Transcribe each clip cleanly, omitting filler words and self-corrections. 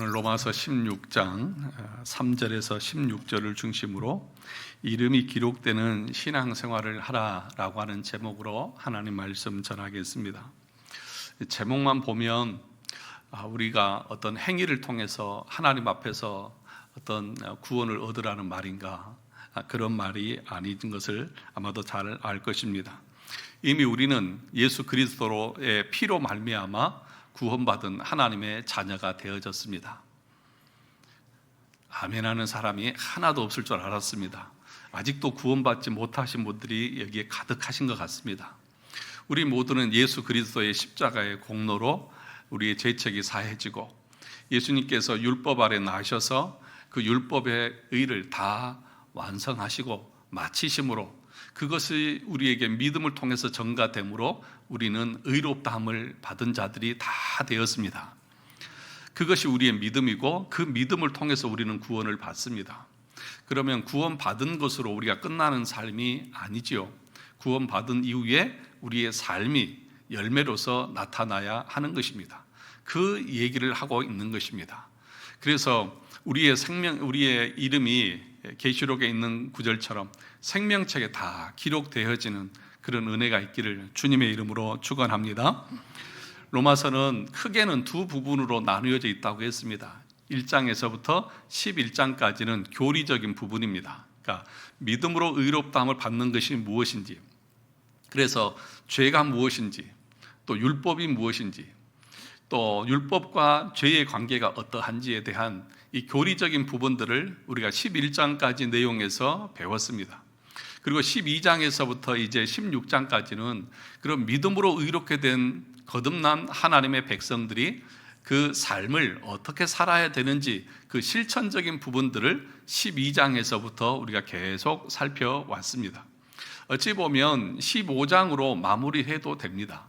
오늘 로마서 16장 3절에서 16절을 중심으로 이름이 기록되는 신앙생활을 하라라고 하는 제목으로 하나님 말씀 전하겠습니다. 제목만 보면 우리가 어떤 행위를 통해서 하나님 앞에서 어떤 구원을 얻으라는 말인가, 그런 말이 아닌 것을 아마도 잘 알 것입니다. 이미 우리는 예수 그리스도의 피로 말미암아 구원받은 하나님의 자녀가 되어졌습니다. 아멘하는 사람이 하나도 없을 줄 알았습니다. 아직도 구원받지 못하신 분들이 여기에 가득하신 것 같습니다. 우리 모두는 예수 그리스도의 십자가의 공로로 우리의 죄책이 사해지고, 예수님께서 율법 아래 나셔서 그 율법의 의를 다 완성하시고 마치심으로, 그것이 우리에게 믿음을 통해서 전가됨으로 우리는 의롭다함을 받은 자들이 다 되었습니다. 그것이 우리의 믿음이고, 그 믿음을 통해서 우리는 구원을 받습니다. 그러면 구원받은 것으로 우리가 끝나는 삶이 아니지요. 구원받은 이후에 우리의 삶이 열매로서 나타나야 하는 것입니다. 그 얘기를 하고 있는 것입니다. 그래서 우리의 이름이 계시록에 있는 구절처럼 생명책에 다 기록되어지는 그런 은혜가 있기를 주님의 이름으로 축원합니다. 로마서는 크게는 두 부분으로 나누어져 있다고 했습니다. 1장에서부터 11장까지는 교리적인 부분입니다. 그러니까 믿음으로 의롭다함을 받는 것이 무엇인지, 그래서 죄가 무엇인지, 또 율법이 무엇인지, 또 율법과 죄의 관계가 어떠한지에 대한 이 교리적인 부분들을 우리가 11장까지 내용에서 배웠습니다. 그리고 12장에서부터 이제 16장까지는 그런 믿음으로 의롭게 된 거듭난 하나님의 백성들이 그 삶을 어떻게 살아야 되는지, 그 실천적인 부분들을 12장에서부터 우리가 계속 살펴왔습니다. 어찌 보면 15장으로 마무리해도 됩니다.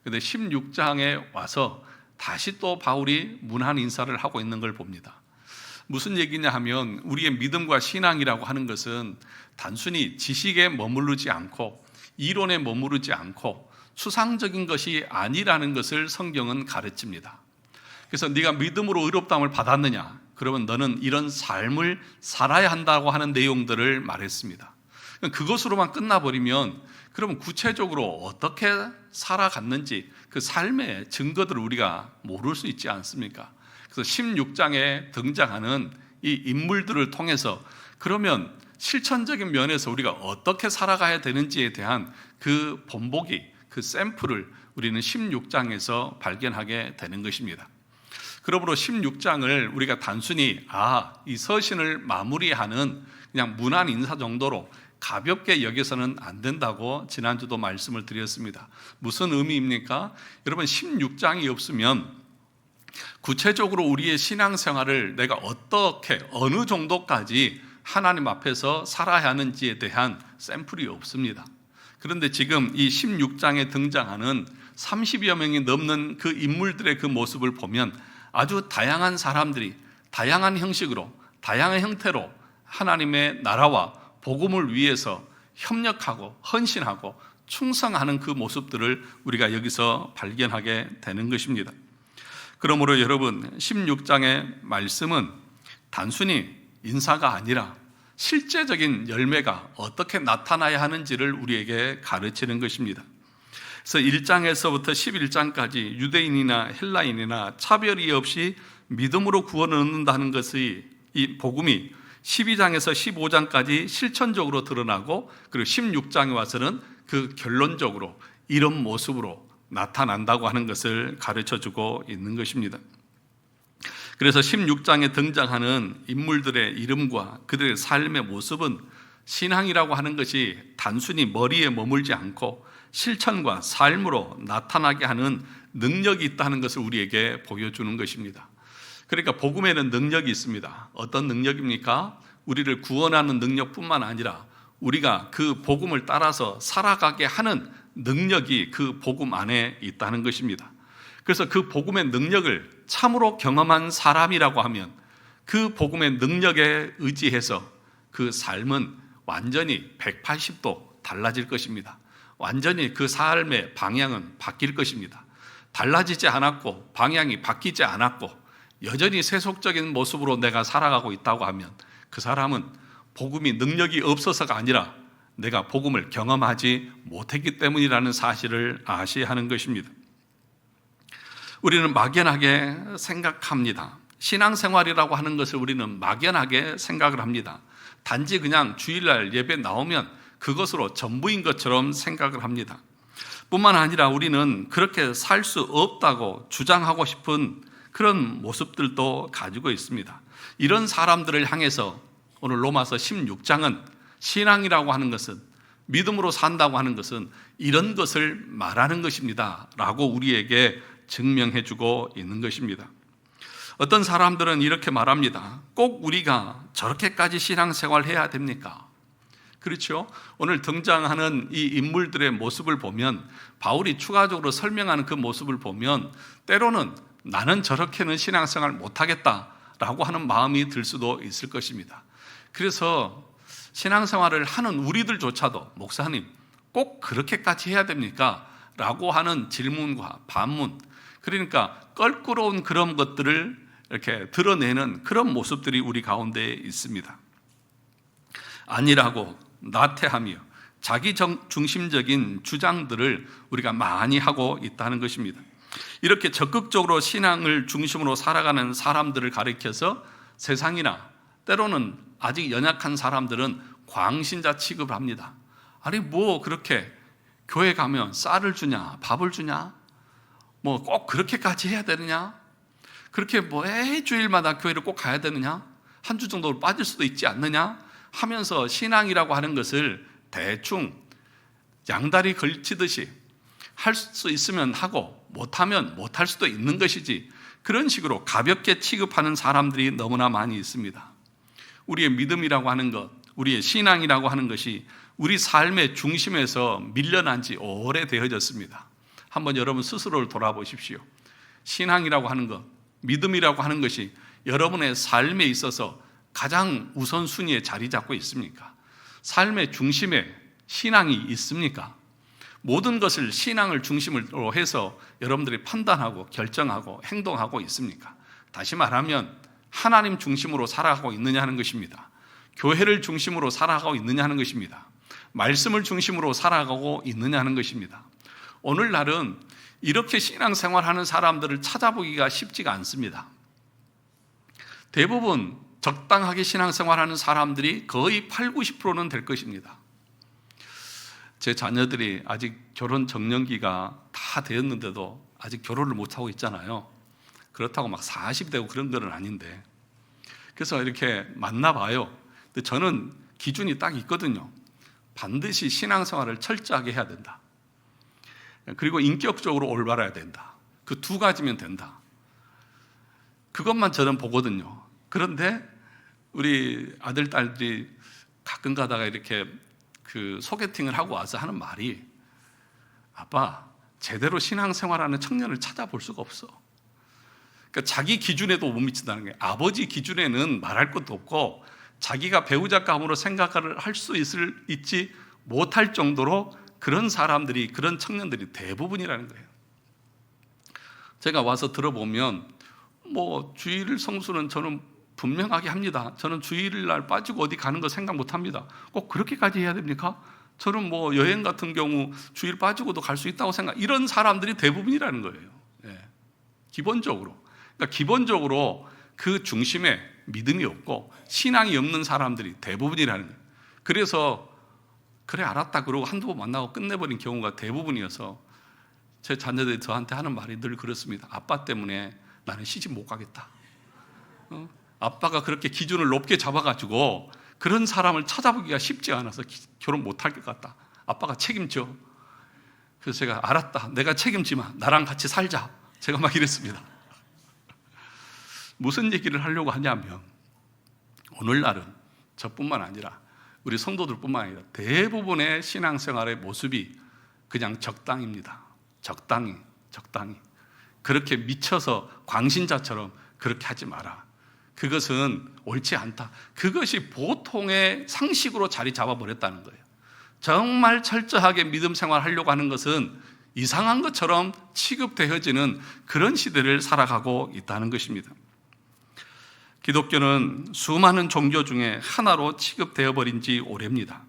그런데 16장에 와서 다시 또 바울이 문안 인사를 하고 있는 걸 봅니다. 무슨 얘기냐 하면, 우리의 믿음과 신앙이라고 하는 것은 단순히 지식에 머무르지 않고 이론에 머무르지 않고 추상적인 것이 아니라는 것을 성경은 가르칩니다. 그래서 네가 믿음으로 의롭다함을 받았느냐? 그러면 너는 이런 삶을 살아야 한다고 하는 내용들을 말했습니다. 그것으로만 끝나버리면 그러면 구체적으로 어떻게 살아갔는지 그 삶의 증거들을 우리가 모를 수 있지 않습니까? 그래서 16장에 등장하는 이 인물들을 통해서 그러면 실천적인 면에서 우리가 어떻게 살아가야 되는지에 대한 그 본보기, 그 샘플을 우리는 16장에서 발견하게 되는 것입니다. 그러므로 16장을 우리가 단순히 이 서신을 마무리하는 그냥 문안 인사 정도로 가볍게 여겨서는 안 된다고 지난주도 말씀을 드렸습니다. 무슨 의미입니까? 여러분, 16장이 없으면 구체적으로 우리의 신앙생활을 내가 어떻게, 어느 정도까지 하나님 앞에서 살아야 하는지에 대한 샘플이 없습니다. 그런데 지금 이 16장에 등장하는 30여 명이 넘는 그 인물들의 그 모습을 보면 아주 다양한 사람들이 다양한 형식으로, 다양한 형태로 하나님의 나라와 복음을 위해서 협력하고 헌신하고 충성하는 그 모습들을 우리가 여기서 발견하게 되는 것입니다. 그러므로 여러분, 16장의 말씀은 단순히 인사가 아니라 실제적인 열매가 어떻게 나타나야 하는지를 우리에게 가르치는 것입니다. 그래서 1장에서부터 11장까지 유대인이나 헬라인이나 차별이 없이 믿음으로 구원을 얻는다는 것의 이 복음이 12장에서 15장까지 실천적으로 드러나고, 그리고 16장에 와서는 그 결론적으로 이런 모습으로 나타난다고 하는 것을 가르쳐주고 있는 것입니다. 그래서 16장에 등장하는 인물들의 이름과 그들의 삶의 모습은 신앙이라고 하는 것이 단순히 머리에 머물지 않고 실천과 삶으로 나타나게 하는 능력이 있다는 것을 우리에게 보여주는 것입니다. 그러니까 복음에는 능력이 있습니다. 어떤 능력입니까? 우리를 구원하는 능력뿐만 아니라 우리가 그 복음을 따라서 살아가게 하는 능력이 그 복음 안에 있다는 것입니다. 그래서 그 복음의 능력을 참으로 경험한 사람이라고 하면 그 복음의 능력에 의지해서 그 삶은 완전히 180도 달라질 것입니다. 완전히 그 삶의 방향은 바뀔 것입니다. 달라지지 않았고 방향이 바뀌지 않았고 여전히 세속적인 모습으로 내가 살아가고 있다고 하면 그 사람은 복음이 능력이 없어서가 아니라 내가 복음을 경험하지 못했기 때문이라는 사실을 아셔야 하는 것입니다. 우리는 막연하게 생각합니다. 신앙생활이라고 하는 것을 우리는 막연하게 생각을 합니다. 단지 그냥 주일날 예배 나오면 그것으로 전부인 것처럼 생각을 합니다. 뿐만 아니라 우리는 그렇게 살 수 없다고 주장하고 싶은 그런 모습들도 가지고 있습니다. 이런 사람들을 향해서 오늘 로마서 16장은 신앙이라고 하는 것은, 믿음으로 산다고 하는 것은 이런 것을 말하는 것입니다 라고 우리에게 증명해 주고 있는 것입니다. 어떤 사람들은 이렇게 말합니다. 꼭 우리가 저렇게까지 신앙생활 해야 됩니까? 그렇죠? 오늘 등장하는 이 인물들의 모습을 보면, 바울이 추가적으로 설명하는 그 모습을 보면 때로는 나는 저렇게는 신앙생활 못하겠다라고 하는 마음이 들 수도 있을 것입니다. 그래서 신앙생활을 하는 우리들조차도 목사님 꼭 그렇게까지 해야 됩니까? 라고 하는 질문과 반문, 그러니까 껄끄러운 그런 것들을 이렇게 드러내는 그런 모습들이 우리 가운데 있습니다. 아니라고 나태하며 자기 중심적인 주장들을 우리가 많이 하고 있다는 것입니다. 이렇게 적극적으로 신앙을 중심으로 살아가는 사람들을 가리켜서 세상이나 때로는 아직 연약한 사람들은 광신자 취급을 합니다. 아니 뭐 그렇게 교회 가면 쌀을 주냐 밥을 주냐, 뭐 꼭 그렇게까지 해야 되느냐, 그렇게 뭐 주일마다 교회를 꼭 가야 되느냐, 한 주 정도 빠질 수도 있지 않느냐 하면서 신앙이라고 하는 것을 대충 양다리 걸치듯이 할 수 있으면 하고 못하면 못할 수도 있는 것이지, 그런 식으로 가볍게 취급하는 사람들이 너무나 많이 있습니다. 우리의 믿음이라고 하는 것, 우리의 신앙이라고 하는 것이 우리 삶의 중심에서 밀려난 지 오래되어졌습니다. 한번 여러분 스스로를 돌아보십시오. 신앙이라고 하는 것, 믿음이라고 하는 것이 여러분의 삶에 있어서 가장 우선순위에 자리 잡고 있습니까? 삶의 중심에 신앙이 있습니까? 모든 것을 신앙을 중심으로 해서 여러분들이 판단하고 결정하고 행동하고 있습니까? 다시 말하면 하나님 중심으로 살아가고 있느냐 하는 것입니다. 교회를 중심으로 살아가고 있느냐 하는 것입니다. 말씀을 중심으로 살아가고 있느냐 하는 것입니다. 오늘날은 이렇게 신앙생활하는 사람들을 찾아보기가 쉽지가 않습니다. 대부분 적당하게 신앙생활하는 사람들이 거의 80~90%는 될 것입니다. 제 자녀들이 아직 결혼 적령기가 다 되었는데도 아직 결혼을 못하고 있잖아요. 그렇다고 막 40되고 그런 건 아닌데, 그래서 이렇게 만나봐요. 근데 저는 기준이 딱 있거든요. 반드시 신앙생활을 철저하게 해야 된다. 그리고 인격적으로 올바라야 된다. 그 두 가지면 된다. 그것만 저는 보거든요. 그런데 우리 아들, 딸들이 가끔 가다가 이렇게 그 소개팅을 하고 와서 하는 말이, 아빠, 제대로 신앙생활하는 청년을 찾아볼 수가 없어. 그러니까 자기 기준에도 못 미친다는 거예요. 아버지 기준에는 말할 것도 없고 자기가 배우자감으로 생각을 할 수 있지 못할 정도로 그런 사람들이, 그런 청년들이 대부분이라는 거예요. 제가 와서 들어보면 뭐 주일 성수는 저는 분명하게 합니다. 저는 주일날 빠지고 어디 가는 거 생각 못 합니다. 꼭 그렇게까지 해야 됩니까? 저는 뭐 여행 같은 경우 주일 빠지고도 갈 수 있다고 생각, 이런 사람들이 대부분이라는 거예요. 예. 기본적으로. 그러니까 기본적으로 그 중심에 믿음이 없고 신앙이 없는 사람들이 대부분이라는 거예요. 그래서 그래 알았다 그러고 한두 번 만나고 끝내버린 경우가 대부분이어서 제 자녀들이 저한테 하는 말이 늘 그렇습니다. 아빠 때문에 나는 시집 못 가겠다. 아빠가 그렇게 기준을 높게 잡아가지고 그런 사람을 찾아보기가 쉽지 않아서 결혼 못 할 것 같다. 아빠가 책임져. 그래서 제가 알았다. 내가 책임지마. 나랑 같이 살자. 제가 막 이랬습니다. 무슨 얘기를 하려고 하냐면, 오늘날은 저뿐만 아니라 우리 성도들뿐만 아니라 대부분의 신앙생활의 모습이 그냥 적당입니다. 적당히. 그렇게 미쳐서 광신자처럼 그렇게 하지 마라. 그것은 옳지 않다. 그것이 보통의 상식으로 자리 잡아버렸다는 거예요. 정말 철저하게 믿음 생활하려고 하는 것은 이상한 것처럼 취급되어지는 그런 시대를 살아가고 있다는 것입니다. 기독교는 수많은 종교 중에 하나로 취급되어 버린 지 오래입니다.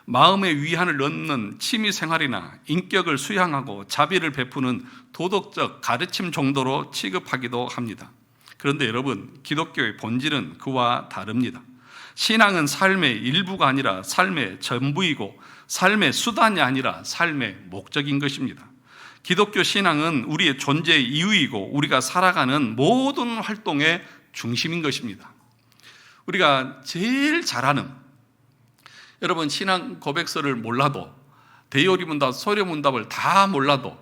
마음의 위안을 얻는 취미 생활이나 인격을 수양하고 자비를 베푸는 도덕적 가르침 정도로 취급하기도 합니다. 그런데 여러분, 기독교의 본질은 그와 다릅니다. 신앙은 삶의 일부가 아니라 삶의 전부이고 삶의 수단이 아니라 삶의 목적인 것입니다. 기독교 신앙은 우리의 존재의 이유이고 우리가 살아가는 모든 활동의 중심인 것입니다. 우리가 제일 잘하는, 여러분 신앙 고백서를 몰라도, 대요리문답, 소려문답을 다 몰라도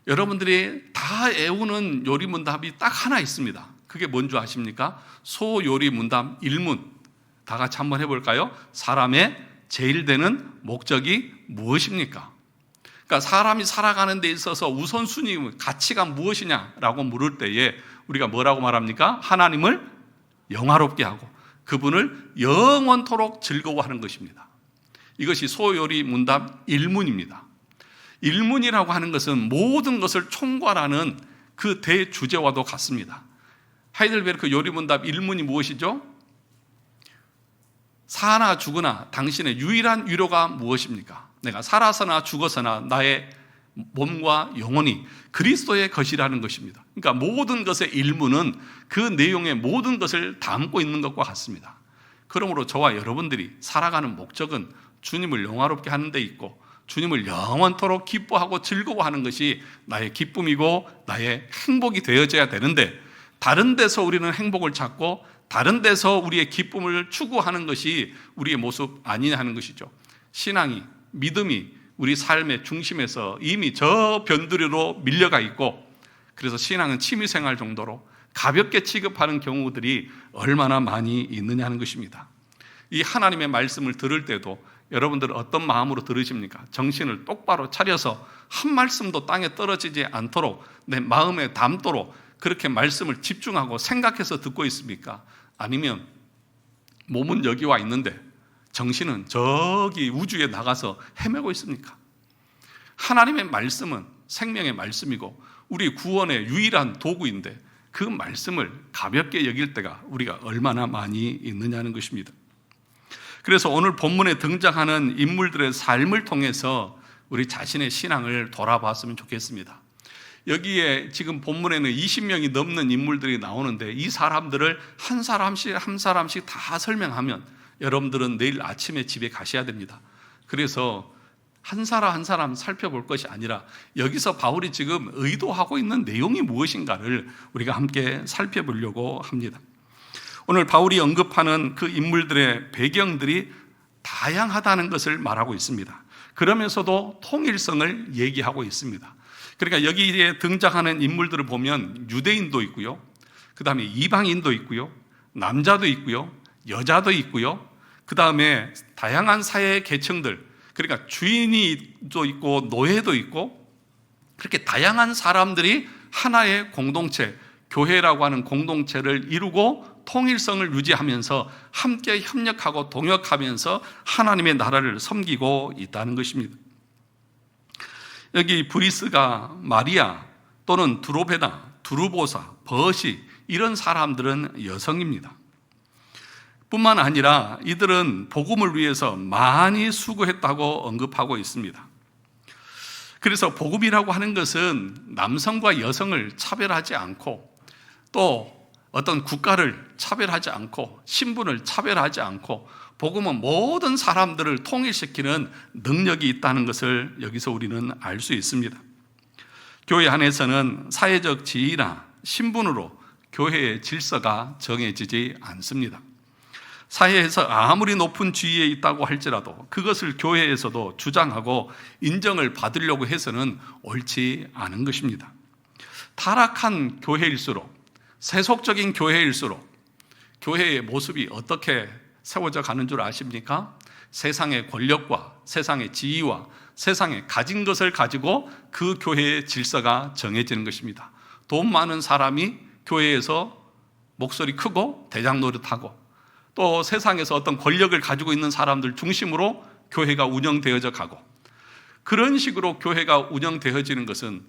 여러분들이 다 애우는 요리문답이 딱 하나 있습니다. 그게 뭔 줄 아십니까? 소요리문답 1문. 다 같이 한번 해볼까요? 사람의 제일 되는 목적이 무엇입니까? 그러니까 사람이 살아가는 데 있어서 우선순위, 가치가 무엇이냐라고 물을 때에 우리가 뭐라고 말합니까? 하나님을 영화롭게 하고 그분을 영원토록 즐거워하는 것입니다. 이것이 소요리 문답 1문입니다. 1문이라고 하는 것은 모든 것을 총괄하는 그 대주제와도 같습니다. 하이델베르크 요리문답 1문이 무엇이죠? 사나 죽으나 당신의 유일한 위로가 무엇입니까? 내가 살아서나 죽어서나 나의 몸과 영혼이 그리스도의 것이라는 것입니다. 그러니까 모든 것의 일문은 그 내용의 모든 것을 담고 있는 것과 같습니다. 그러므로 저와 여러분들이 살아가는 목적은 주님을 영화롭게 하는 데 있고 주님을 영원토록 기뻐하고 즐거워하는 것이 나의 기쁨이고 나의 행복이 되어져야 되는데, 다른 데서 우리는 행복을 찾고 다른 데서 우리의 기쁨을 추구하는 것이 우리의 모습 아니냐 하는 것이죠. 신앙이, 믿음이 우리 삶의 중심에서 이미 저 변두리로 밀려가 있고, 그래서 신앙은 취미생활 정도로 가볍게 취급하는 경우들이 얼마나 많이 있느냐 하는 것입니다. 이 하나님의 말씀을 들을 때도 여러분들은 어떤 마음으로 들으십니까? 정신을 똑바로 차려서 한 말씀도 땅에 떨어지지 않도록 내 마음에 담도록 그렇게 말씀을 집중하고 생각해서 듣고 있습니까? 아니면 몸은 여기 와 있는데 정신은 저기 우주에 나가서 헤매고 있습니까? 하나님의 말씀은 생명의 말씀이고 우리 구원의 유일한 도구인데 그 말씀을 가볍게 여길 때가 우리가 얼마나 많이 있느냐는 것입니다. 그래서 오늘 본문에 등장하는 인물들의 삶을 통해서 우리 자신의 신앙을 돌아봤으면 좋겠습니다. 여기에 지금 본문에는 20명이 넘는 인물들이 나오는데 이 사람들을 한 사람씩 한 사람씩 다 설명하면 여러분들은 내일 아침에 집에 가셔야 됩니다. 그래서 한 사람 한 사람 살펴볼 것이 아니라 여기서 바울이 지금 의도하고 있는 내용이 무엇인가를 우리가 함께 살펴보려고 합니다. 오늘 바울이 언급하는 그 인물들의 배경들이 다양하다는 것을 말하고 있습니다. 그러면서도 통일성을 얘기하고 있습니다. 그러니까 여기에 등장하는 인물들을 보면 유대인도 있고요, 그 다음에 이방인도 있고요, 남자도 있고요, 여자도 있고요, 그 다음에 다양한 사회 계층들, 그러니까 주인이도 있고 노예도 있고, 그렇게 다양한 사람들이 하나의 공동체, 교회라고 하는 공동체를 이루고 통일성을 유지하면서 함께 협력하고 동역하면서 하나님의 나라를 섬기고 있다는 것입니다. 여기 브리스가, 마리아 또는 드로베나, 두루보사, 버시 이런 사람들은 여성입니다. 뿐만 아니라 이들은 복음을 위해서 많이 수고했다고 언급하고 있습니다. 그래서 복음이라고 하는 것은 남성과 여성을 차별하지 않고 또 어떤 국가를 차별하지 않고 신분을 차별하지 않고 복음은 모든 사람들을 통일시키는 능력이 있다는 것을 여기서 우리는 알 수 있습니다. 교회 안에서는 사회적 지위나 신분으로 교회의 질서가 정해지지 않습니다. 사회에서 아무리 높은 지위에 있다고 할지라도 그것을 교회에서도 주장하고 인정을 받으려고 해서는 옳지 않은 것입니다. 타락한 교회일수록, 세속적인 교회일수록 교회의 모습이 어떻게 세워져 가는 줄 아십니까? 세상의 권력과 세상의 지위와 세상에 가진 것을 가지고 그 교회의 질서가 정해지는 것입니다. 돈 많은 사람이 교회에서 목소리 크고 대장 노릇하고, 또 세상에서 어떤 권력을 가지고 있는 사람들 중심으로 교회가 운영되어져 가고, 그런 식으로 교회가 운영되어지는 것은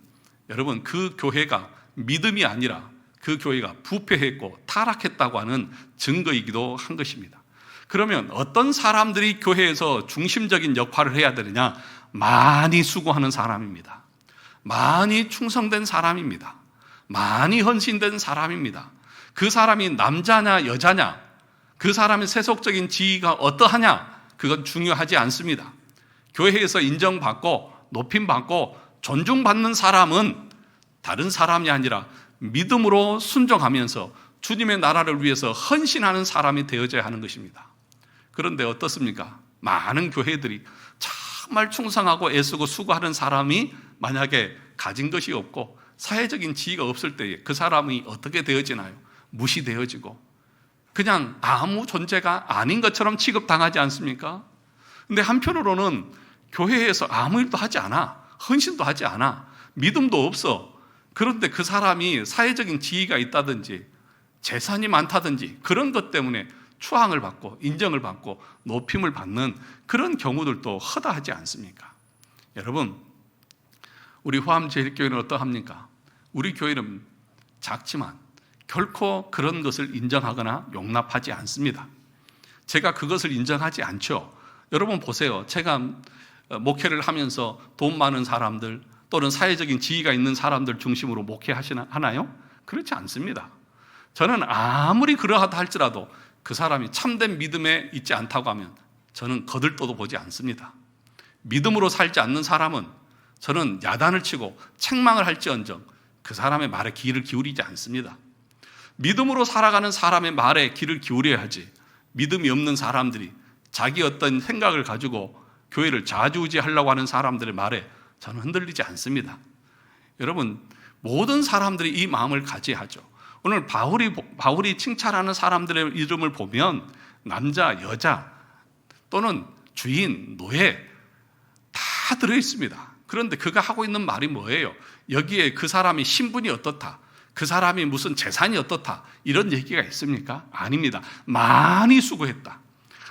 여러분 그 교회가 믿음이 아니라 그 교회가 부패했고 타락했다고 하는 증거이기도 한 것입니다. 그러면 어떤 사람들이 교회에서 중심적인 역할을 해야 되느냐? 많이 수고하는 사람입니다. 많이 충성된 사람입니다. 많이 헌신된 사람입니다. 그 사람이 남자냐 여자냐, 그 사람의 세속적인 지위가 어떠하냐, 그건 중요하지 않습니다. 교회에서 인정받고 높임받고 존중받는 사람은 다른 사람이 아니라 믿음으로 순종하면서 주님의 나라를 위해서 헌신하는 사람이 되어져야 하는 것입니다. 그런데 어떻습니까? 많은 교회들이 정말 충성하고 애쓰고 수고하는 사람이 만약에 가진 것이 없고 사회적인 지위가 없을 때에 그 사람이 어떻게 되어지나요? 무시되어지고 그냥 아무 존재가 아닌 것처럼 취급당하지 않습니까? 근데 한편으로는 교회에서 아무 일도 하지 않아, 헌신도 하지 않아, 믿음도 없어. 그런데 그 사람이 사회적인 지위가 있다든지 재산이 많다든지 그런 것 때문에 추앙을 받고 인정을 받고 높임을 받는 그런 경우들도 허다하지 않습니까? 여러분, 우리 호암제일교회는 어떠합니까? 우리 교회는 작지만 결코 그런 것을 인정하거나 용납하지 않습니다. 제가 그것을 인정하지 않죠. 여러분 보세요. 제가 목회를 하면서 돈 많은 사람들 또는 사회적인 지위가 있는 사람들 중심으로 목회하나요? 그렇지 않습니다. 저는 아무리 그러하다 할지라도 그 사람이 참된 믿음에 있지 않다고 하면 저는 거들떠도 보지 않습니다. 믿음으로 살지 않는 사람은 저는 야단을 치고 책망을 할지언정 그 사람의 말에 귀를 기울이지 않습니다. 믿음으로 살아가는 사람의 말에 귀를 기울여야 하지, 믿음이 없는 사람들이 자기 어떤 생각을 가지고 교회를 좌지우지하려고 하는 사람들의 말에 저는 흔들리지 않습니다. 여러분, 모든 사람들이 이 마음을 가져야 하죠. 오늘 바울이 칭찬하는 사람들의 이름을 보면 남자, 여자 또는 주인, 노예 다 들어있습니다. 그런데 그가 하고 있는 말이 뭐예요? 여기에 그 사람이 신분이 어떻다, 그 사람이 무슨 재산이 어떻다, 이런 얘기가 있습니까? 아닙니다. 많이 수고했다.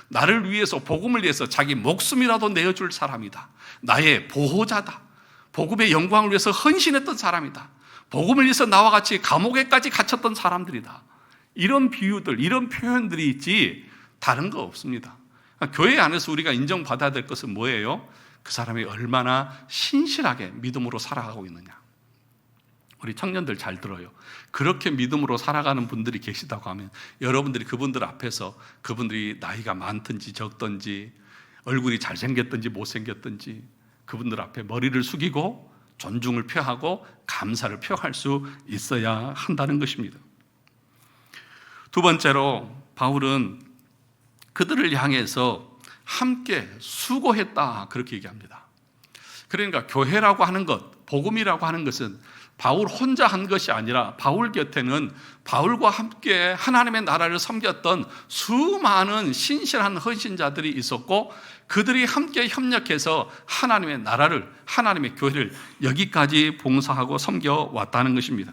나를 위해서, 복음을 위해서 자기 목숨이라도 내어줄 사람이다. 나의 보호자다. 복음의 영광을 위해서 헌신했던 사람이다. 복음을 위해서 나와 같이 감옥에까지 갇혔던 사람들이다. 이런 비유들, 이런 표현들이 있지 다른 거 없습니다. 교회 안에서 우리가 인정받아야 될 것은 뭐예요? 그 사람이 얼마나 신실하게 믿음으로 살아가고 있느냐. 우리 청년들 잘 들어요. 그렇게 믿음으로 살아가는 분들이 계시다고 하면 여러분들이 그분들 앞에서, 그분들이 나이가 많든지 적든지 얼굴이 잘생겼든지 못생겼든지 그분들 앞에 머리를 숙이고 존중을 표하고 감사를 표할 수 있어야 한다는 것입니다. 두 번째로 바울은 그들을 향해서 함께 수고했다, 그렇게 얘기합니다. 그러니까 교회라고 하는 것, 복음이라고 하는 것은 바울 혼자 한 것이 아니라 바울 곁에는 바울과 함께 하나님의 나라를 섬겼던 수많은 신실한 헌신자들이 있었고 그들이 함께 협력해서 하나님의 나라를, 하나님의 교회를 여기까지 봉사하고 섬겨왔다는 것입니다.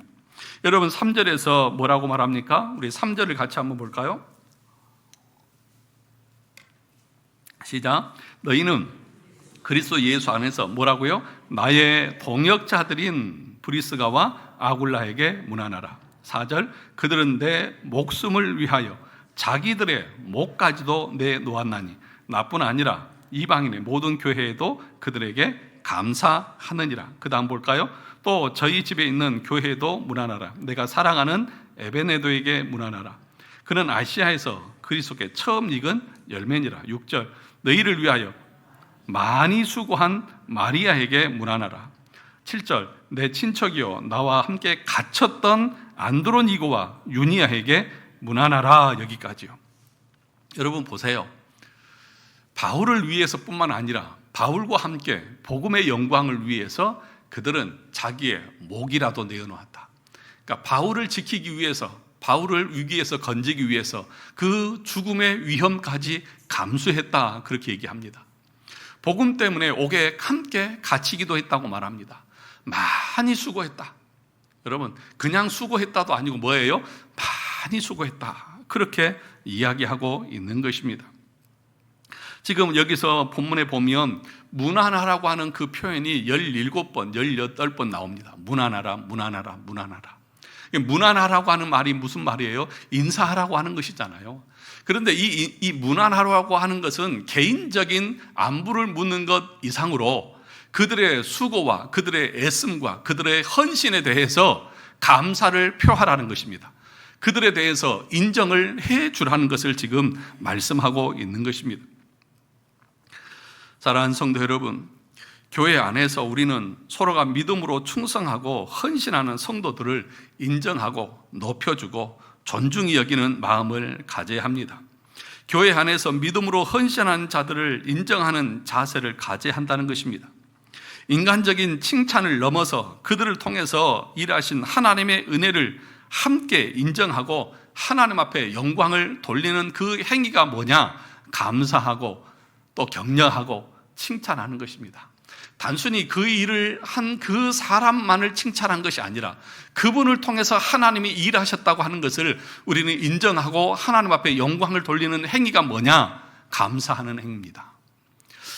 여러분 3절에서 뭐라고 말합니까? 우리 3절을 같이 한번 볼까요? 시작. 너희는 그리스도 예수 안에서 뭐라고요? 나의 동역자들인 브리스가와 아굴라에게 문안하라. 4절. 그들은 내 목숨을 위하여 자기들의 목까지도 내놓았나니 나뿐 아니라 이방인의 모든 교회에도 그들에게 감사하느니라. 그 다음 볼까요? 또 저희 집에 있는 교회에도 문안하라. 내가 사랑하는 에베네도에게 문안하라. 그는 아시아에서 그리스도께 처음 익은 열매니라. 6절. 너희를 위하여 많이 수고한 마리아에게 문안하라. 7절. 내 친척이요 나와 함께 갇혔던 안드로니고와 유니아에게 문안하라. 여기까지요. 여러분 보세요. 바울을 위해서뿐만 아니라 바울과 함께 복음의 영광을 위해서 그들은 자기의 목이라도 내어놓았다. 그러니까 바울을 지키기 위해서, 바울을 위기에서 건지기 위해서 그 죽음의 위험까지 감수했다, 그렇게 얘기합니다. 복음 때문에 옥에 함께 갇히기도 했다고 말합니다. 많이 수고했다. 여러분, 그냥 수고했다도 아니고 뭐예요? 많이 수고했다, 그렇게 이야기하고 있는 것입니다. 지금 여기서 본문에 보면 문안하라고 하는 그 표현이 17번, 18번 나옵니다. 문안하라, 문안하라, 문안하라. 문안하라고 하는 말이 무슨 말이에요? 인사하라고 하는 것이잖아요. 그런데 이 문안하라고 하는 것은 개인적인 안부를 묻는 것 이상으로 그들의 수고와 그들의 애씀과 그들의 헌신에 대해서 감사를 표하라는 것입니다. 그들에 대해서 인정을 해 주라는 것을 지금 말씀하고 있는 것입니다. 사랑하는 성도 여러분, 교회 안에서 우리는 서로가 믿음으로 충성하고 헌신하는 성도들을 인정하고 높여주고 존중히 여기는 마음을 가져야 합니다. 교회 안에서 믿음으로 헌신하는 자들을 인정하는 자세를 가져야 한다는 것입니다. 인간적인 칭찬을 넘어서 그들을 통해서 일하신 하나님의 은혜를 함께 인정하고 하나님 앞에 영광을 돌리는 그 행위가 뭐냐? 감사하고 또 격려하고 칭찬하는 것입니다. 단순히 그 일을 한 그 사람만을 칭찬한 것이 아니라 그분을 통해서 하나님이 일하셨다고 하는 것을 우리는 인정하고 하나님 앞에 영광을 돌리는 행위가 뭐냐? 감사하는 행위입니다.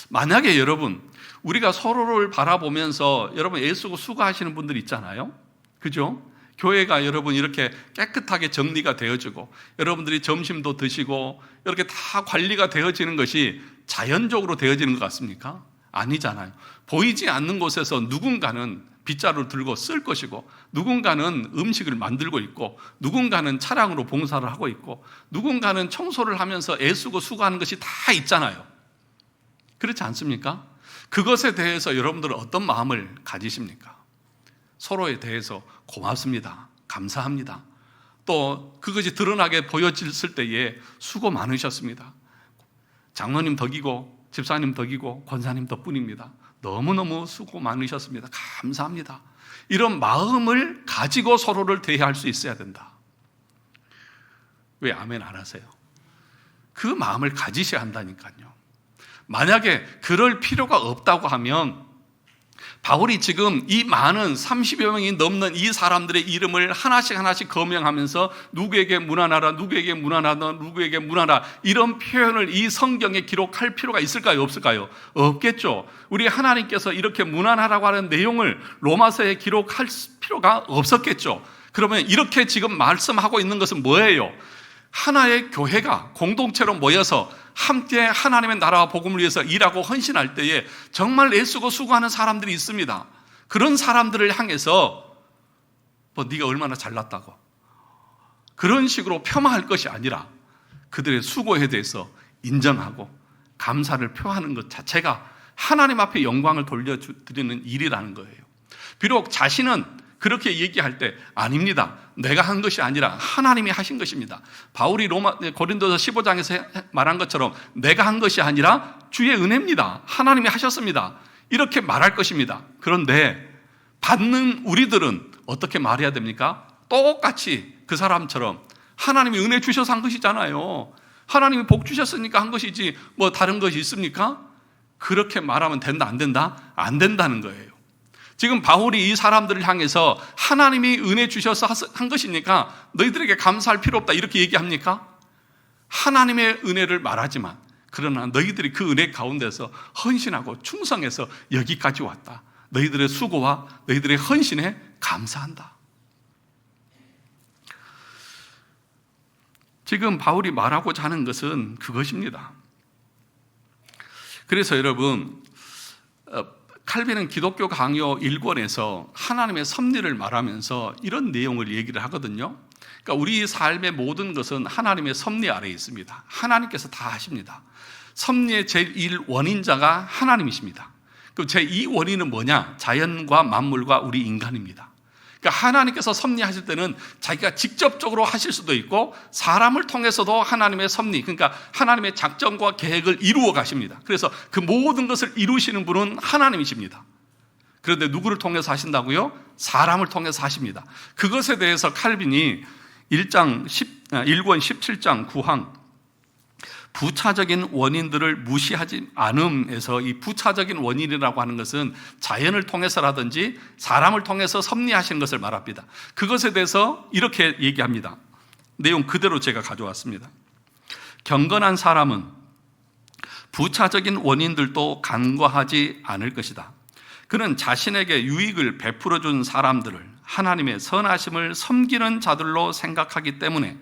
만약에 여러분, 우리가 서로를 바라보면서 여러분 애 쓰고 수고하시는 분들 있잖아요. 그죠? 교회가 여러분 이렇게 깨끗하게 정리가 되어지고 여러분들이 점심도 드시고 이렇게 다 관리가 되어지는 것이 자연적으로 되어지는 것 같습니까? 아니잖아요. 보이지 않는 곳에서 누군가는 빗자루를 들고 쓸 것이고 누군가는 음식을 만들고 있고 누군가는 차량으로 봉사를 하고 있고 누군가는 청소를 하면서 애쓰고 수고하는 것이 다 있잖아요. 그렇지 않습니까? 그것에 대해서 여러분들은 어떤 마음을 가지십니까? 서로에 대해서 고맙습니다. 감사합니다. 또 그것이 드러나게 보여졌을 때에 수고 많으셨습니다. 장로님 덕이고 집사님 덕이고 권사님 덕분입니다. 너무너무 수고 많으셨습니다. 감사합니다. 이런 마음을 가지고 서로를 대해할 수 있어야 된다. 왜 아멘 안 하세요? 그 마음을 가지셔야 한다니까요. 만약에 그럴 필요가 없다고 하면 바울이 지금 이 많은 30여 명이 넘는 이 사람들의 이름을 하나씩 거명하면서 누구에게 문안하라, 누구에게 문안하라, 누구에게 문안하라 이런 표현을 이 성경에 기록할 필요가 있을까요? 없을까요? 없겠죠. 우리 하나님께서 이렇게 문안하라고 하는 내용을 로마서에 기록할 필요가 없었겠죠. 그러면 이렇게 지금 말씀하고 있는 것은 뭐예요? 하나의 교회가 공동체로 모여서 함께 하나님의 나라와 복음을 위해서 일하고 헌신할 때에 정말 애쓰고 수고하는 사람들이 있습니다. 그런 사람들을 향해서 네가 얼마나 잘났다고 그런 식으로 폄하할 것이 아니라 그들의 수고에 대해서 인정하고 감사를 표하는 것 자체가 하나님 앞에 영광을 돌려드리는 일이라는 거예요. 비록 자신은 그렇게 얘기할 때 아닙니다. 내가 한 것이 아니라 하나님이 하신 것입니다. 바울이 고린도서 15장에서 말한 것처럼 내가 한 것이 아니라 주의 은혜입니다. 하나님이 하셨습니다. 이렇게 말할 것입니다. 그런데 받는 우리들은 어떻게 말해야 됩니까? 똑같이 그 사람처럼 하나님이 은혜 주셔서 한 것이잖아요. 하나님이 복 주셨으니까 한 것이지 뭐 다른 것이 있습니까? 그렇게 말하면 된다 안 된다? 안 된다는 거예요. 지금 바울이 이 사람들을 향해서 하나님이 은혜 주셔서 한 것이니까 너희들에게 감사할 필요 없다 이렇게 얘기합니까? 하나님의 은혜를 말하지만 그러나 너희들이 그 은혜 가운데서 헌신하고 충성해서 여기까지 왔다. 너희들의 수고와 너희들의 헌신에 감사한다. 지금 바울이 말하고자 하는 것은 그것입니다. 그래서 여러분 칼빈은 기독교 강요 1권에서 하나님의 섭리를 말하면서 이런 내용을 얘기를 하거든요. 그러니까 우리 삶의 모든 것은 하나님의 섭리 아래에 있습니다. 하나님께서 다 하십니다. 섭리의 제1원인자가 하나님이십니다. 그럼 제2원인은 뭐냐? 자연과 만물과 우리 인간입니다. 그러니까 하나님께서 섭리하실 때는 자기가 직접적으로 하실 수도 있고 사람을 통해서도 하나님의 섭리, 그러니까 하나님의 작정과 계획을 이루어 가십니다. 그래서 그 모든 것을 이루시는 분은 하나님이십니다. 그런데 누구를 통해서 하신다고요? 사람을 통해서 하십니다. 그것에 대해서 칼빈이 1권 17장 9항 부차적인 원인들을 무시하지 않음에서 이 부차적인 원인이라고 하는 것은 자연을 통해서라든지 사람을 통해서 섭리하시는 것을 말합니다. 그것에 대해서 이렇게 얘기합니다. 내용 그대로 제가 가져왔습니다. 경건한 사람은 부차적인 원인들도 간과하지 않을 것이다. 그는 자신에게 유익을 베풀어 준 사람들을 하나님의 선하심을 섬기는 자들로 생각하기 때문에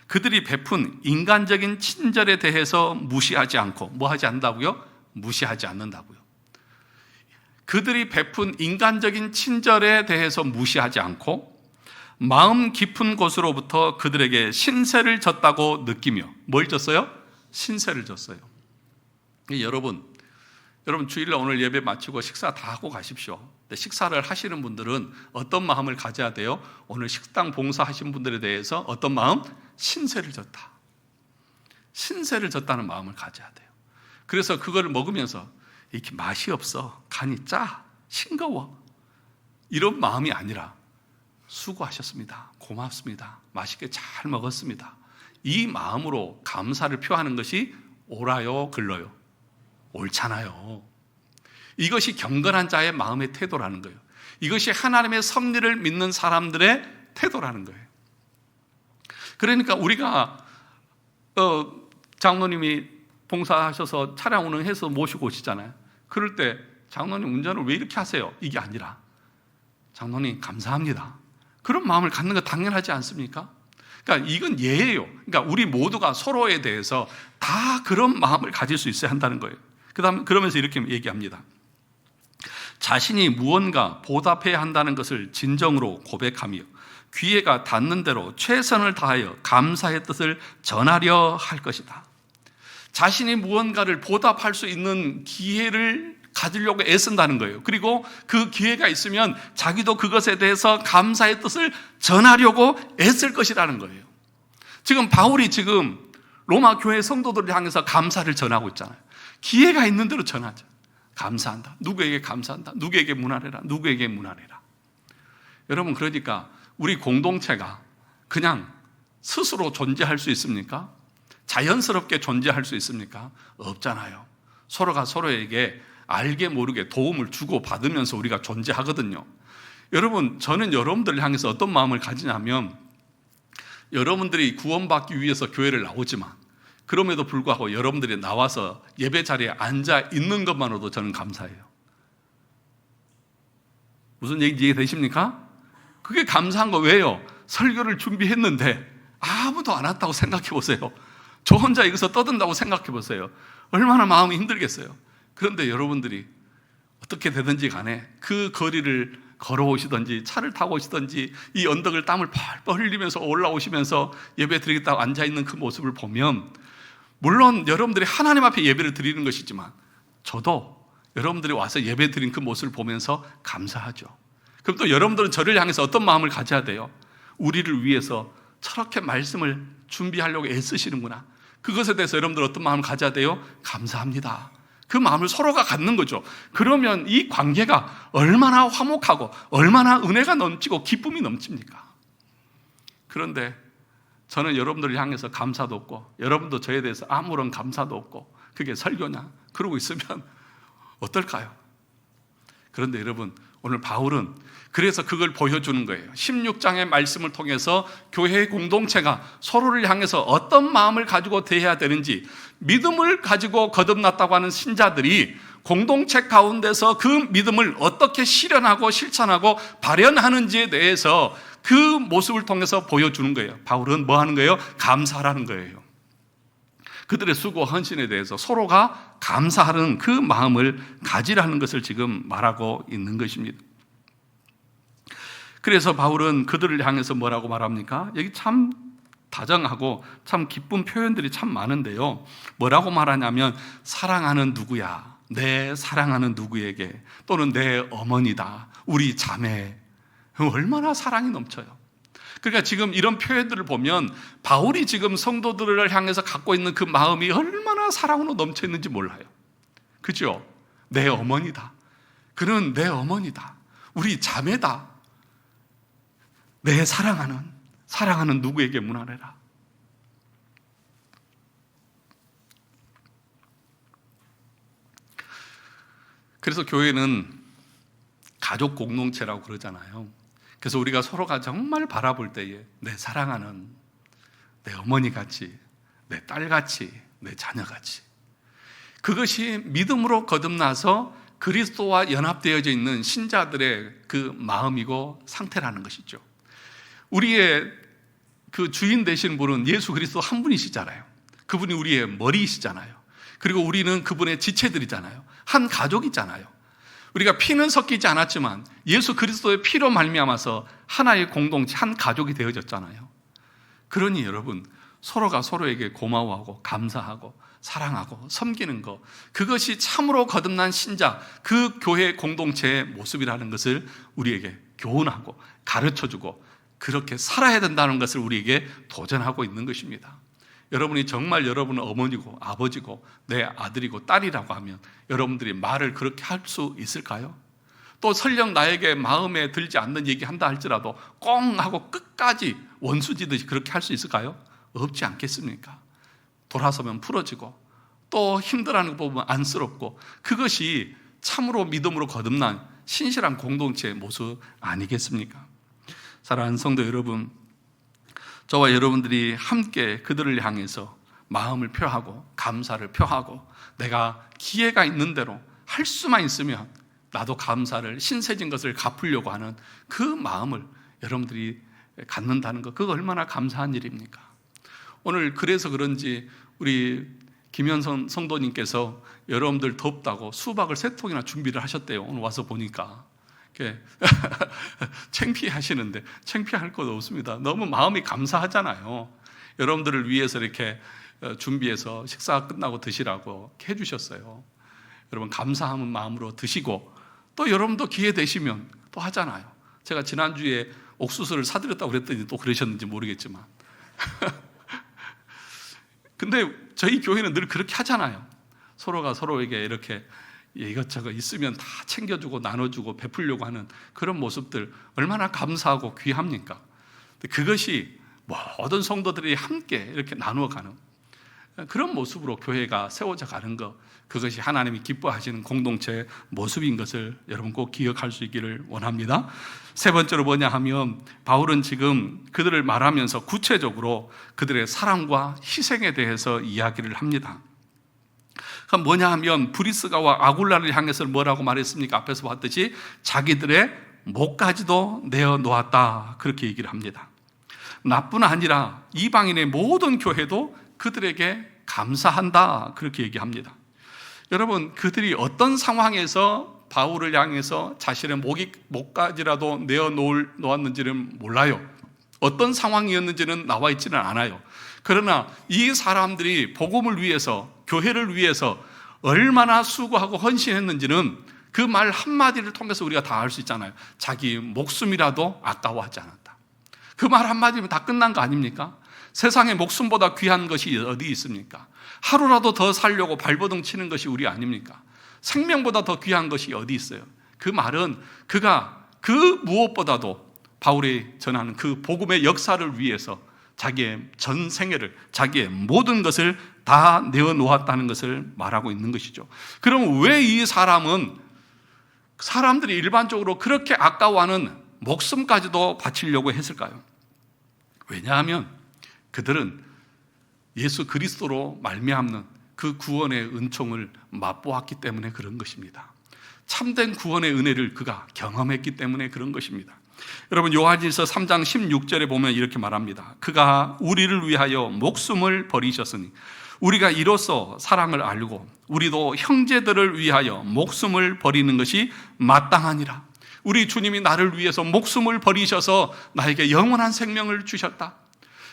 그들이 베푼 인간적인 친절에 대해서 무시하지 않고 뭐 하지 않는다고요? 무시하지 않는다고요. 그들이 베푼 인간적인 친절에 대해서 무시하지 않고 마음 깊은 곳으로부터 그들에게 신세를 졌다고 느끼며 뭘 졌어요? 신세를 졌어요. 여러분 주일날 오늘 예배 마치고 식사 다 하고 가십시오. 근데 식사를 하시는 분들은 어떤 마음을 가져야 돼요? 오늘 식당 봉사하신 분들에 대해서 어떤 마음? 신세를 졌다. 신세를 졌다는 마음을 가져야 돼요. 그래서 그걸 먹으면서 이렇게 맛이 없어, 간이 짜, 싱거워, 이런 마음이 아니라 수고하셨습니다, 고맙습니다, 맛있게 잘 먹었습니다, 이 마음으로 감사를 표하는 것이 옳아요, 글러요? 옳잖아요. 이것이 경건한 자의 마음의 태도라는 거예요. 이것이 하나님의 섭리를 믿는 사람들의 태도라는 거예요. 그러니까 우리가 장로님이 봉사하셔서 차량 운행해서 모시고 오시잖아요. 그럴 때 장로님 운전을 왜 이렇게 하세요? 이게 아니라 장로님 감사합니다, 그런 마음을 갖는 거 당연하지 않습니까? 그러니까 이건 예예요. 그러니까 우리 모두가 서로에 대해서 다 그런 마음을 가질 수 있어야 한다는 거예요. 그러면서 이렇게 얘기합니다. 자신이 무언가 보답해야 한다는 것을 진정으로 고백하며 기회가 닿는 대로 최선을 다하여 감사의 뜻을 전하려 할 것이다. 자신이 무언가를 보답할 수 있는 기회를 가지려고 애쓴다는 거예요. 그리고 그 기회가 있으면 자기도 그것에 대해서 감사의 뜻을 전하려고 애쓸 것이라는 거예요. 지금 바울이 지금 로마 교회 성도들을 향해서 감사를 전하고 있잖아요. 기회가 있는 대로 전하죠. 감사한다, 누구에게 감사한다, 누구에게 문안해라, 누구에게 문안해라. 여러분, 그러니까 우리 공동체가 그냥 스스로 존재할 수 있습니까? 자연스럽게 존재할 수 있습니까? 없잖아요. 서로가 서로에게 알게 모르게 도움을 주고 받으면서 우리가 존재하거든요. 여러분, 저는 여러분들을 향해서 어떤 마음을 가지냐면, 여러분들이 구원받기 위해서 교회를 나오지만 그럼에도 불구하고 여러분들이 나와서 예배 자리에 앉아 있는 것만으로도 저는 감사해요. 무슨 얘기인지 이해되십니까? 그게 감사한 거. 왜요? 설교를 준비했는데 아무도 안 왔다고 생각해 보세요. 저 혼자 여기서 떠든다고 생각해 보세요. 얼마나 마음이 힘들겠어요. 그런데 여러분들이 어떻게 되든지 간에 그 거리를 걸어오시든지 차를 타고 오시든지 이 언덕을 땀을 펄펄 흘리면서 올라오시면서 예배 드리겠다고 앉아있는 그 모습을 보면, 물론 여러분들이 하나님 앞에 예배를 드리는 것이지만 저도 여러분들이 와서 예배 드린 그 모습을 보면서 감사하죠. 그럼 또 여러분들은 저를 향해서 어떤 마음을 가져야 돼요? 우리를 위해서 저렇게 말씀을 준비하려고 애쓰시는구나, 그것에 대해서 여러분들 어떤 마음을 가져야 돼요? 감사합니다. 그 마음을 서로가 갖는 거죠. 그러면 이 관계가 얼마나 화목하고 얼마나 은혜가 넘치고 기쁨이 넘칩니까? 그런데 저는 여러분들을 향해서 감사도 없고 여러분도 저에 대해서 아무런 감사도 없고 그게 설교냐 그러고 있으면 어떨까요? 그런데 여러분, 오늘 바울은 그래서 그걸 보여주는 거예요. 16장의 말씀을 통해서 교회의 공동체가 서로를 향해서 어떤 마음을 가지고 대해야 되는지, 믿음을 가지고 거듭났다고 하는 신자들이 공동체 가운데서 그 믿음을 어떻게 실현하고 실천하고 발현하는지에 대해서 그 모습을 통해서 보여주는 거예요. 바울은 뭐 하는 거예요? 감사하라는 거예요. 그들의 수고 헌신에 대해서 서로가 감사하는 그 마음을 가지라는 것을 지금 말하고 있는 것입니다. 그래서 바울은 그들을 향해서 뭐라고 말합니까? 여기 참 다정하고 참 기쁜 표현들이 참 많은데요, 뭐라고 말하냐면 사랑하는 누구야, 내 사랑하는 누구에게, 또는 내 어머니다, 우리 자매, 얼마나 사랑이 넘쳐요. 그러니까 지금 이런 표현들을 보면 바울이 지금 성도들을 향해서 갖고 있는 그 마음이 얼마나 사랑으로 넘쳐 있는지 몰라요. 그죠? 내 어머니다, 그는 내 어머니다, 우리 자매다, 내 사랑하는 누구에게 문안해라. 그래서 교회는 가족 공동체라고 그러잖아요. 그래서 우리가 서로가 정말 바라볼 때에 내 사랑하는 내 어머니같이, 내 딸같이, 내 자녀같이, 그것이 믿음으로 거듭나서 그리스도와 연합되어져 있는 신자들의 그 마음이고 상태라는 것이죠. 우리의 그 주인 되신 분은 예수 그리스도 한 분이시잖아요. 그분이 우리의 머리이시잖아요. 그리고 우리는 그분의 지체들이잖아요. 한 가족이잖아요. 우리가 피는 섞이지 않았지만 예수 그리스도의 피로 말미암아서 하나의 공동체, 한 가족이 되어졌잖아요. 그러니 여러분, 서로가 서로에게 고마워하고 감사하고 사랑하고 섬기는 것, 그것이 참으로 거듭난 신자, 그 교회 공동체의 모습이라는 것을 우리에게 교훈하고 가르쳐주고 그렇게 살아야 된다는 것을 우리에게 도전하고 있는 것입니다. 여러분이 정말 여러분은 어머니고 아버지고 내 아들이고 딸이라고 하면 여러분들이 말을 그렇게 할 수 있을까요? 또 설령 나에게 마음에 들지 않는 얘기 한다 할지라도 꽁 하고 끝까지 원수지듯이 그렇게 할 수 있을까요? 없지 않겠습니까? 돌아서면 풀어지고 또 힘들어하는 거 보면 안쓰럽고, 그것이 참으로 믿음으로 거듭난 신실한 공동체의 모습 아니겠습니까? 사랑하는 성도 여러분, 저와 여러분들이 함께 그들을 향해서 마음을 표하고 감사를 표하고 내가 기회가 있는 대로 할 수만 있으면 나도 감사를, 신세진 것을 갚으려고 하는 그 마음을 여러분들이 갖는다는 것, 그거 얼마나 감사한 일입니까? 오늘 그래서 그런지 우리 김현선 성도님께서 여러분들 덥다고 수박을 3통이나 준비를 하셨대요. 오늘 와서 보니까 창피해 하시는데 창피할 것도 없습니다. 너무 마음이 감사하잖아요. 여러분들을 위해서 이렇게 준비해서 식사가 끝나고 드시라고 해주셨어요. 여러분, 감사하는 마음으로 드시고 또 여러분도 기회 되시면 또 하잖아요. 제가 지난주에 옥수수를 사드렸다고 그랬더니 또 그러셨는지 모르겠지만 근데 저희 교회는 늘 그렇게 하잖아요. 서로가 서로에게 이렇게 이것저것 있으면 다 챙겨주고 나눠주고 베풀려고 하는 그런 모습들 얼마나 감사하고 귀합니까? 그것이 모든 성도들이 함께 이렇게 나누어가는 그런 모습으로 교회가 세워져 가는 것, 그것이 하나님이 기뻐하시는 공동체의 모습인 것을 여러분 꼭 기억할 수 있기를 원합니다. 세 번째로 뭐냐 하면, 바울은 지금 그들을 말하면서 구체적으로 그들의 사랑과 희생에 대해서 이야기를 합니다. 그럼 뭐냐 하면 브리스가와 아굴라를 향해서 뭐라고 말했습니까? 앞에서 봤듯이 자기들의 목까지도 내어놓았다, 그렇게 얘기를 합니다. 나뿐 아니라 이방인의 모든 교회도 그들에게 감사한다, 그렇게 얘기합니다. 여러분, 그들이 어떤 상황에서 바울을 향해서 자신의 목까지라도 내어놓았는지는 몰라요. 어떤 상황이었는지는 나와 있지는 않아요. 그러나 이 사람들이 복음을 위해서, 교회를 위해서 얼마나 수고하고 헌신했는지는 그 말 한마디를 통해서 우리가 다 알 수 있잖아요. 자기 목숨이라도 아까워하지 않았다. 그 말 한마디면 다 끝난 거 아닙니까? 세상에 목숨보다 귀한 것이 어디 있습니까? 하루라도 더 살려고 발버둥 치는 것이 우리 아닙니까? 생명보다 더 귀한 것이 어디 있어요? 그 말은 그가 그 무엇보다도 바울이 전하는 그 복음의 역사를 위해서 자기의 전 생애를, 자기의 모든 것을 다 내어놓았다는 것을 말하고 있는 것이죠. 그럼 왜 이 사람은 사람들이 일반적으로 그렇게 아까워하는 목숨까지도 바치려고 했을까요? 왜냐하면 그들은 예수 그리스도로 말미암는 그 구원의 은총을 맛보았기 때문에 그런 것입니다. 참된 구원의 은혜를 그가 경험했기 때문에 그런 것입니다. 여러분, 요한일서 3장 16절에 보면 이렇게 말합니다. 그가 우리를 위하여 목숨을 버리셨으니 우리가 이로써 사랑을 알고 우리도 형제들을 위하여 목숨을 버리는 것이 마땅하니라. 우리 주님이 나를 위해서 목숨을 버리셔서 나에게 영원한 생명을 주셨다.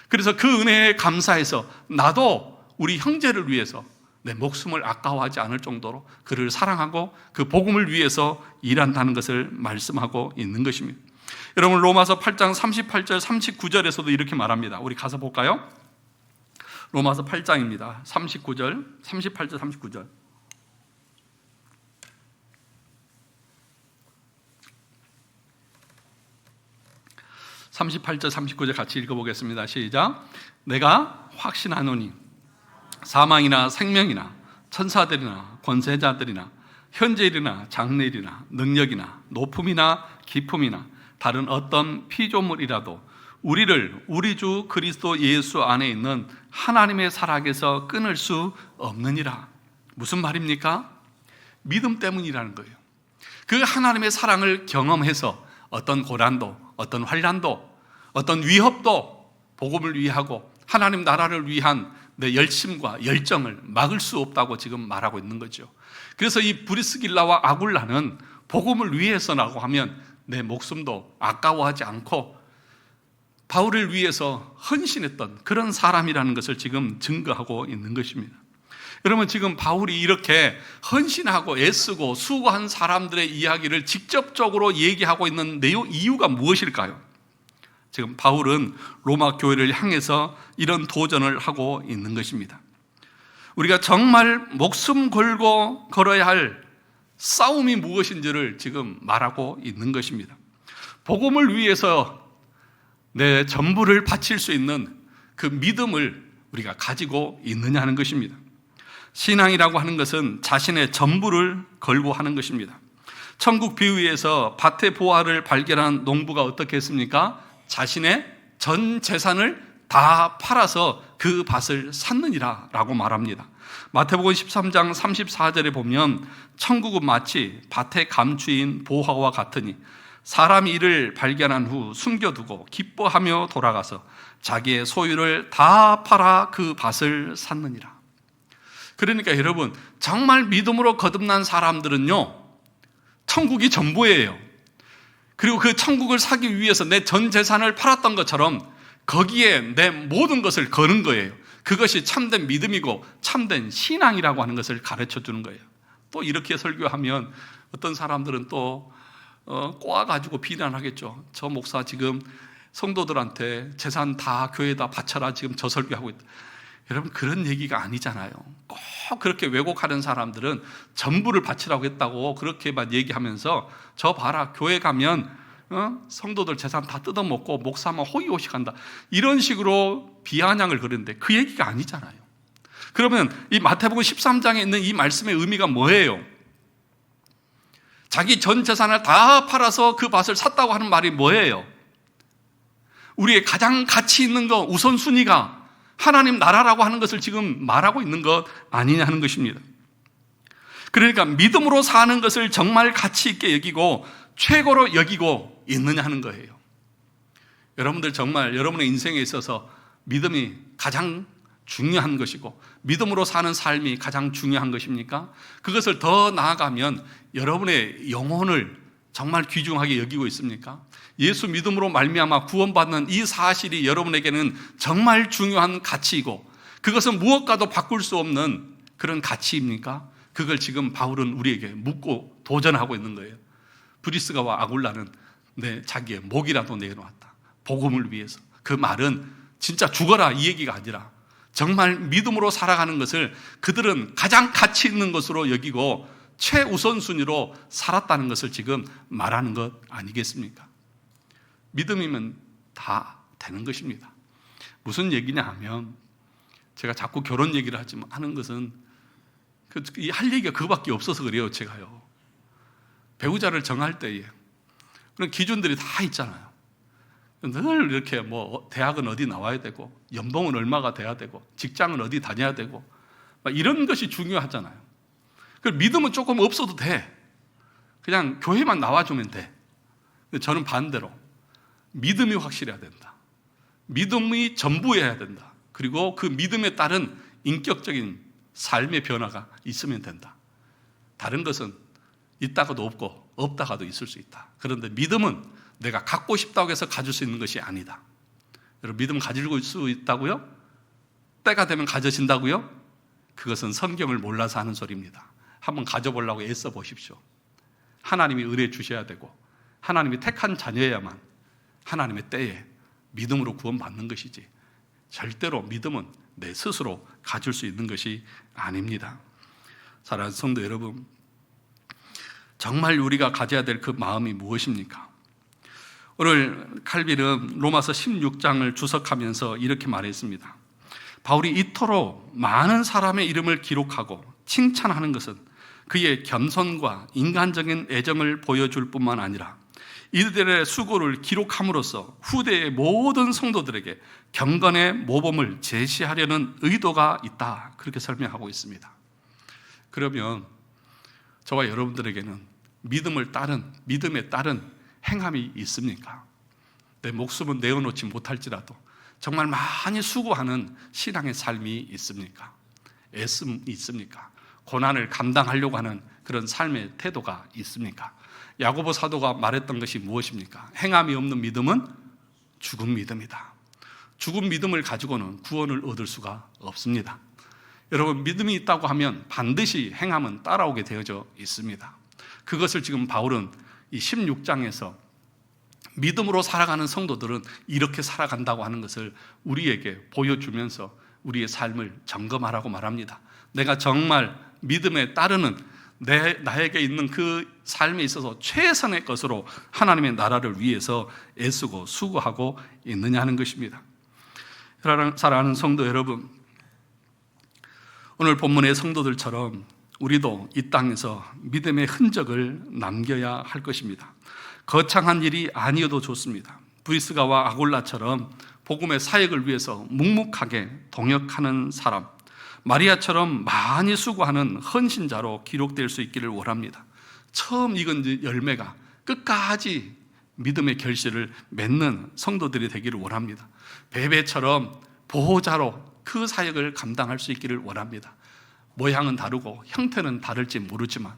그래서 그 은혜에 감사해서 나도 우리 형제를 위해서 내 목숨을 아까워하지 않을 정도로 그를 사랑하고 그 복음을 위해서 일한다는 것을 말씀하고 있는 것입니다. 여러분, 로마서 8장 38절 39절에서도 이렇게 말합니다. 우리 가서 볼까요? 로마서 8장입니다. 38절 39절. 같이 읽어보겠습니다. 시작. 내가 확신하노니 사망이나 생명이나 천사들이나 권세자들이나 현재일이나 장래일이나 능력이나 높음이나 깊음이나 다른 어떤 피조물이라도 우리를 우리 주 그리스도 예수 안에 있는 하나님의 사랑에서 끊을 수 없느니라. 무슨 말입니까? 믿음 때문이라는 거예요. 그 하나님의 사랑을 경험해서 어떤 고난도, 어떤 환난도, 어떤 위협도 복음을 위하고 하나님 나라를 위한 내 열심과 열정을 막을 수 없다고 지금 말하고 있는 거죠. 그래서 이 브리스길라와 아굴라는 복음을 위해서라고 하면 내 목숨도 아까워하지 않고 바울을 위해서 헌신했던 그런 사람이라는 것을 지금 증거하고 있는 것입니다. 여러분, 지금 바울이 이렇게 헌신하고 애쓰고 수고한 사람들의 이야기를 직접적으로 얘기하고 있는 이유가 무엇일까요? 지금 바울은 로마 교회를 향해서 이런 도전을 하고 있는 것입니다. 우리가 정말 목숨 걸고 걸어야 할 싸움이 무엇인지를 지금 말하고 있는 것입니다. 복음을 위해서 내 전부를 바칠 수 있는 그 믿음을 우리가 가지고 있느냐 하는 것입니다. 신앙이라고 하는 것은 자신의 전부를 걸고 하는 것입니다. 천국 비유에서 밭의 보화를 발견한 농부가 어떻게 했습니까? 자신의 전 재산을 다 팔아서 그 밭을 샀느니라 라고 말합니다. 마태복음 13장 34절에 보면 천국은 마치 밭의 감추인 보화와 같으니 사람이 이를 발견한 후 숨겨두고 기뻐하며 돌아가서 자기의 소유를 다 팔아 그 밭을 샀느니라. 그러니까 여러분, 정말 믿음으로 거듭난 사람들은요, 천국이 전부예요. 그리고 그 천국을 사기 위해서 내 전 재산을 팔았던 것처럼 거기에 내 모든 것을 거는 거예요. 그것이 참된 믿음이고 참된 신앙이라고 하는 것을 가르쳐 주는 거예요. 또 이렇게 설교하면 어떤 사람들은 또 꼬아가지고 비난하겠죠. 저 목사 지금 성도들한테 재산 다 교회에다 바쳐라 지금 저 설교하고 있다. 여러분, 그런 얘기가 아니잖아요. 꼭 그렇게 왜곡하는 사람들은 전부를 바치라고 했다고 그렇게만 얘기하면서 저 봐라, 교회 가면 성도들 재산 다 뜯어먹고 목사만 호의호식한다, 이런 식으로 비아냥을 그리는데 그 얘기가 아니잖아요. 그러면 이 마태복음 13장에 있는 이 말씀의 의미가 뭐예요? 자기 전 재산을 다 팔아서 그 밭을 샀다고 하는 말이 뭐예요? 우리의 가장 가치 있는 것, 우선순위가 하나님 나라라고 하는 것을 지금 말하고 있는 것 아니냐 하는 것입니다. 그러니까 믿음으로 사는 것을 정말 가치 있게 여기고 최고로 여기고 있느냐 하는 거예요. 여러분들 정말 여러분의 인생에 있어서 믿음이 가장 중요한 것이고 믿음으로 사는 삶이 가장 중요한 것입니까? 그것을 더 나아가면 여러분의 영혼을 정말 귀중하게 여기고 있습니까? 예수 믿음으로 말미암아 구원받는 이 사실이 여러분에게는 정말 중요한 가치이고 그것은 무엇과도 바꿀 수 없는 그런 가치입니까? 그걸 지금 바울은 우리에게 묻고 도전하고 있는 거예요. 브리스가와 아굴라는 자기의 목이라도 내놓았다, 복음을 위해서. 그 말은 진짜 죽어라 이 얘기가 아니라 정말 믿음으로 살아가는 것을 그들은 가장 가치 있는 것으로 여기고 최우선순위로 살았다는 것을 지금 말하는 것 아니겠습니까? 믿음이면 다 되는 것입니다. 무슨 얘기냐 하면, 제가 자꾸 결혼 얘기를 하는 것은 할 얘기가 그거밖에 없어서 그래요. 제가요, 배우자를 정할 때에 그런 기준들이 다 있잖아요. 늘 이렇게 대학은 어디 나와야 되고 연봉은 얼마가 돼야 되고 직장은 어디 다녀야 되고 이런 것이 중요하잖아요. 믿음은 조금 없어도 돼. 그냥 교회만 나와주면 돼. 저는 반대로 믿음이 확실해야 된다. 믿음이 전부여야 된다. 그리고 그 믿음에 따른 인격적인 삶의 변화가 있으면 된다. 다른 것은 있다가도 없고 없다가도 있을 수 있다. 그런데 믿음은 내가 갖고 싶다고 해서 가질 수 있는 것이 아니다. 여러분, 믿음 가지고 수 있다고요? 때가 되면 가져진다고요? 그것은 성경을 몰라서 하는 소리입니다. 한번 가져보려고 애써 보십시오. 하나님이 은혜 주셔야 되고 하나님이 택한 자녀야만 하나님의 때에 믿음으로 구원받는 것이지, 절대로 믿음은 내 스스로 가질 수 있는 것이 아닙니다. 사랑하는 성도 여러분, 정말 우리가 가져야 될 그 마음이 무엇입니까? 오늘 칼빈은 로마서 16장을 주석하면서 이렇게 말했습니다. 바울이 이토록 많은 사람의 이름을 기록하고 칭찬하는 것은 그의 겸손과 인간적인 애정을 보여줄 뿐만 아니라 이들의 수고를 기록함으로써 후대의 모든 성도들에게 경건의 모범을 제시하려는 의도가 있다, 그렇게 설명하고 있습니다. 그러면 저와 여러분들에게는 믿음에 따른 행함이 있습니까? 내 목숨은 내어놓지 못할지라도 정말 많이 수고하는 신앙의 삶이 있습니까? 애씀이 있습니까? 고난을 감당하려고 하는 그런 삶의 태도가 있습니까? 야고보 사도가 말했던 것이 무엇입니까? 행함이 없는 믿음은 죽은 믿음이다. 죽은 믿음을 가지고는 구원을 얻을 수가 없습니다. 여러분, 믿음이 있다고 하면 반드시 행함은 따라오게 되어져 있습니다. 그것을 지금 바울은 이 16장에서 믿음으로 살아가는 성도들은 이렇게 살아간다고 하는 것을 우리에게 보여주면서 우리의 삶을 점검하라고 말합니다. 내가 정말 믿음에 따르는 나에게 있는 그 삶에 있어서 최선의 것으로 하나님의 나라를 위해서 애쓰고 수고하고 있느냐 하는 것입니다. 사랑하는 성도 여러분, 오늘 본문의 성도들처럼 우리도 이 땅에서 믿음의 흔적을 남겨야 할 것입니다. 거창한 일이 아니어도 좋습니다. 브리스가와 아골라처럼 복음의 사역을 위해서 묵묵하게 동역하는 사람, 마리아처럼 많이 수고하는 헌신자로 기록될 수 있기를 원합니다. 처음 익은 열매가 끝까지 믿음의 결실을 맺는 성도들이 되기를 원합니다. 베베처럼 보호자로 그 사역을 감당할 수 있기를 원합니다. 모양은 다르고 형태는 다를지 모르지만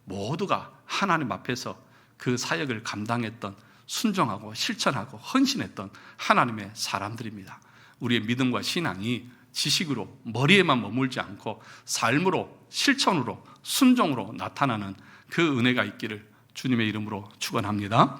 모두가 하나님 앞에서 그 사역을 감당했던, 순종하고 실천하고 헌신했던 하나님의 사람들입니다. 우리의 믿음과 신앙이 지식으로 머리에만 머물지 않고 삶으로, 실천으로, 순종으로 나타나는 그 은혜가 있기를 주님의 이름으로 축원합니다.